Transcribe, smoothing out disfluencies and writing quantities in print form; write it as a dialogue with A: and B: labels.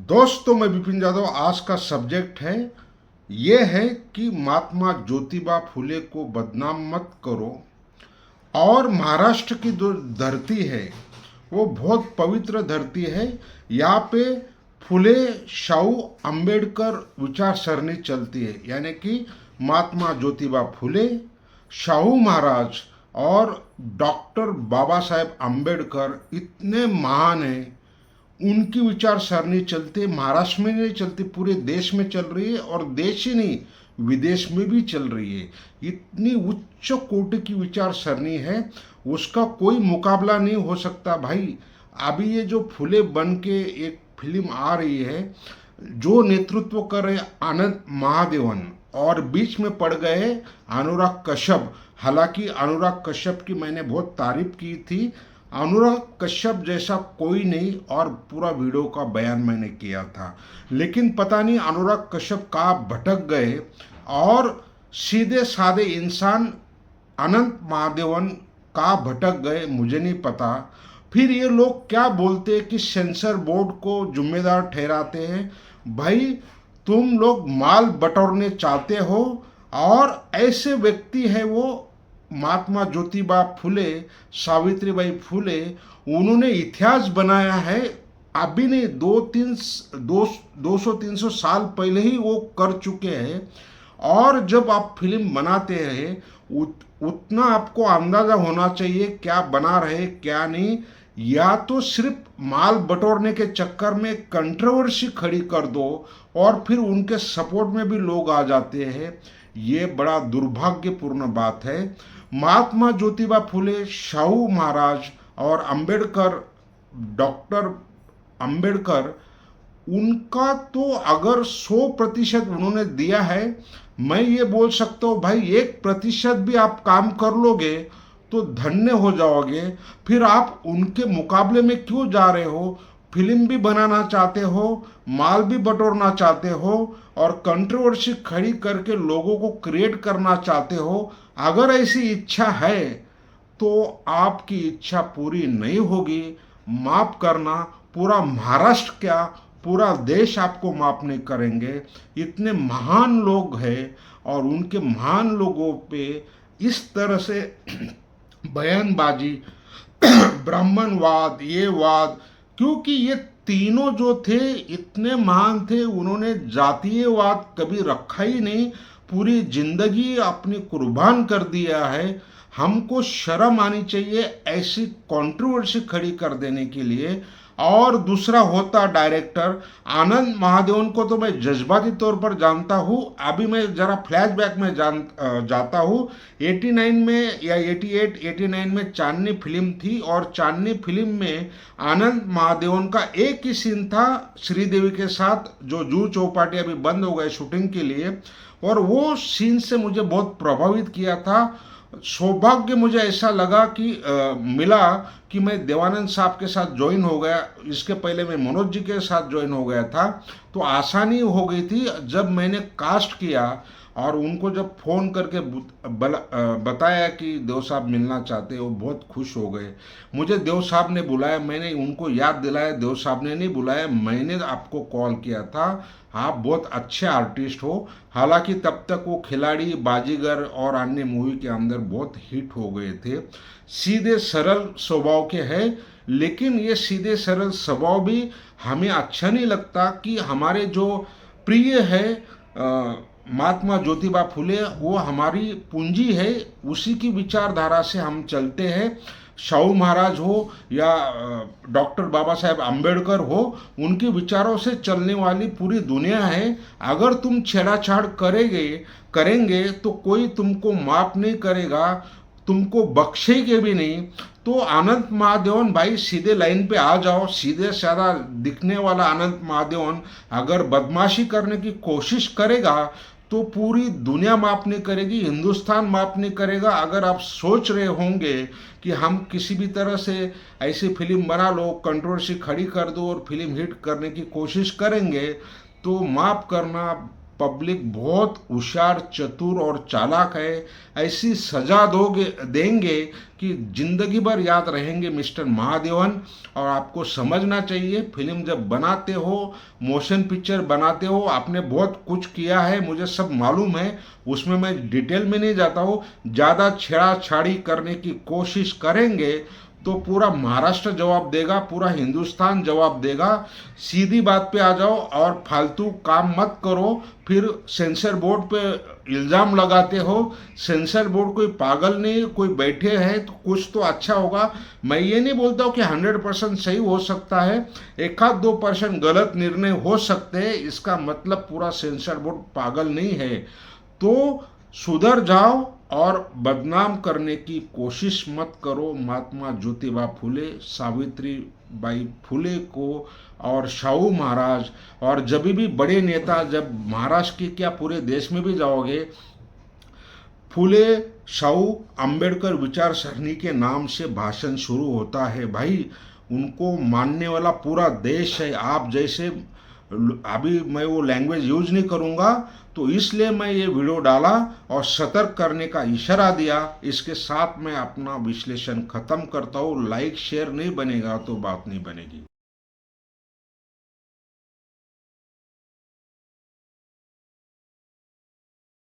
A: दोस्तों, मैं विपिन यादव। आज का सब्जेक्ट है ये है कि महात्मा ज्योतिबा फुले को बदनाम मत करो। और महाराष्ट्र की जो धरती है वो बहुत पवित्र धरती है। यहाँ पे फुले शाहू अंबेडकर विचार सरणी चलती है, यानी कि महात्मा ज्योतिबा फुले, शाहू महाराज और डॉक्टर बाबा साहेब अंबेडकर इतने महान हैं। उनकी विचार सरणी चलती है, महाराष्ट्र में नहीं चलती, पूरे देश में चल रही है और देश ही नहीं विदेश में भी चल रही है। इतनी उच्च कोटि की विचार सरणी है, उसका कोई मुकाबला नहीं हो सकता भाई। अभी ये जो फुले बन के एक फिल्म आ रही है, जो नेतृत्व कर रहे आनंद महादेवन और बीच में पड़ गए अनुराग कश्यप। हालांकि अनुराग कश्यप की मैंने बहुत तारीफ की थी, अनुराग कश्यप जैसा कोई नहीं, और पूरा वीडियो का बयान मैंने किया था। लेकिन पता नहीं अनुराग कश्यप कहाँ भटक गए और सीधे साधे इंसान अनंत महादेवन कहाँ भटक गए, मुझे नहीं पता। फिर ये लोग क्या बोलते हैं कि सेंसर बोर्ड को जिम्मेदार ठहराते हैं। भाई, तुम लोग माल बटोरने चाहते हो, और ऐसे व्यक्ति है वो महात्मा ज्योतिबा फुले, सावित्रीबाई फुले। उन्होंने इतिहास बनाया है। अभी नहीं, 200-300 साल पहले ही वो कर चुके हैं। और जब आप फिल्म बनाते हैं उतना आपको अंदाज़ा होना चाहिए क्या बना रहे क्या नहीं। या तो सिर्फ माल बटोरने के चक्कर में कंट्रोवर्सी खड़ी कर दो और फिर उनके सपोर्ट में भी लोग आ जाते हैं। ये बड़ा दुर्भाग्यपूर्ण बात है। महात्मा ज्योतिबा फुले, शाहू महाराज और अंबेडकर, डॉक्टर अंबेडकर, उनका तो अगर 100% उन्होंने दिया है, मैं ये बोल सकता हूँ भाई 1% भी आप काम कर लोगे तो धन्य हो जाओगे। फिर आप उनके मुकाबले में क्यों जा रहे हो? फिल्म भी बनाना चाहते हो, माल भी बटोरना चाहते हो और कंट्रोवर्सी खड़ी करके लोगों को क्रिएट करना चाहते हो। अगर ऐसी इच्छा है तो आपकी इच्छा पूरी नहीं होगी। माफ करना, पूरा महाराष्ट्र क्या पूरा देश आपको माफ नहीं करेंगे। इतने महान लोग हैं और उनके महान लोगों पे इस तरह से बयानबाजी, ब्राह्मणवाद, ये वाद, क्योंकि ये तीनों जो थे इतने महान थे, उन्होंने जातीयवाद कभी रखा ही नहीं, पूरी जिंदगी अपनी कुर्बान कर दिया है। हमको शर्म आनी चाहिए ऐसी कंट्रोवर्सी खड़ी कर देने के लिए। और दूसरा होता डायरेक्टर आनंद महादेवन को तो मैं जज्बाती तौर पर जानता हूँ। अभी मैं जरा फ्लैशबैक में जाता हूँ। 89 में या 88-89 में चांदनी फिल्म थी, और चांदनी फिल्म में आनंद महादेवन का एक ही सीन था श्रीदेवी के साथ, जो जूह चौपाटी अभी बंद हो गए शूटिंग के लिए, और वो सीन से मुझे बहुत प्रभावित किया था। सौभाग्य मुझे ऐसा लगा कि मिला कि मैं देवानंद साहब के साथ ज्वाइन हो गया। इसके पहले मैं मनोज जी के साथ ज्वाइन हो गया था, तो आसानी हो गई थी। जब मैंने कास्ट किया और उनको जब फ़ोन करके बताया कि देव साहब मिलना चाहते हैं, वो बहुत खुश हो गए। मुझे देव साहब ने बुलाया, मैंने उनको याद दिलाया, देव साहब ने नहीं बुलाया, मैंने आपको कॉल किया था। आप बहुत अच्छे आर्टिस्ट हो। हालांकि तब तक वो खिलाड़ी, बाजीगर और अन्य मूवी के अंदर बहुत हिट हो गए थे। सीधे सरल स्वभाव के हैं, लेकिन ये सीधे सरल स्वभाव भी हमें अच्छा नहीं लगता कि हमारे जो प्रिय है महात्मा ज्योतिबा फुले, वो हमारी पूंजी है, उसी की विचारधारा से हम चलते हैं। शाहू महाराज हो या डॉक्टर बाबा साहेब अंबेडकर हो, उनके विचारों से चलने वाली पूरी दुनिया है। अगर तुम छेड़ाछाड़ करेंगे तो कोई तुमको माफ नहीं करेगा, तुमको बख्शेंगे भी नहीं। तो अनंत महादेवन भाई, सीधे लाइन पे आ जाओ। सीधे साधा दिखने वाला अनंत महादेवन अगर बदमाशी करने की कोशिश करेगा तो पूरी दुनिया माफ नहीं करेगी, हिंदुस्तान माफ नहीं करेगा। अगर आप सोच रहे होंगे कि हम किसी भी तरह से ऐसी फिल्म बना लो, कंट्रोवर्सी खड़ी कर दो और फिल्म हिट करने की कोशिश करेंगे, तो माफ करना, पब्लिक बहुत होशियार, चतुर और चालाक है, ऐसी सजा देंगे कि जिंदगी भर याद रहेंगे मिस्टर महादेवन। और आपको समझना चाहिए, फिल्म जब बनाते हो, मोशन पिक्चर बनाते हो, आपने बहुत कुछ किया है, मुझे सब मालूम है, उसमें मैं डिटेल में नहीं जाता हूँ। ज़्यादा छेड़ाछाड़ी करने की कोशिश करेंगे तो पूरा महाराष्ट्र जवाब देगा, पूरा हिंदुस्तान जवाब देगा। सीधी बात पे आ जाओ और फालतू काम मत करो। फिर सेंसर बोर्ड पे इल्ज़ाम लगाते हो। सेंसर बोर्ड कोई पागल नहीं, कोई बैठे हैं तो कुछ तो अच्छा होगा। मैं ये नहीं बोलता हूँ कि 100% सही हो सकता है, 1-2% गलत निर्णय हो सकते हैं, इसका मतलब पूरा सेंसर बोर्ड पागल नहीं है। तो सुधर जाओ और बदनाम करने की कोशिश मत करो महात्मा ज्योतिबा फुले, सावित्री बाई फुले को और शाहू महाराज। और जब भी बड़े नेता, जब महाराष्ट्र की क्या पूरे देश में भी जाओगे, फुले शाहू अंबेडकर विचार सरणी के नाम से भाषण शुरू होता है भाई। उनको मानने वाला पूरा देश है। आप जैसे, अभी मैं वो लैंग्वेज यूज नहीं करूँगा, तो इसलिए मैं ये वीडियो डाला और सतर्क करने का इशारा दिया। इसके साथ मैं अपना विश्लेषण खत्म करता हूँ। लाइक शेयर नहीं बनेगा तो बात नहीं बनेगी।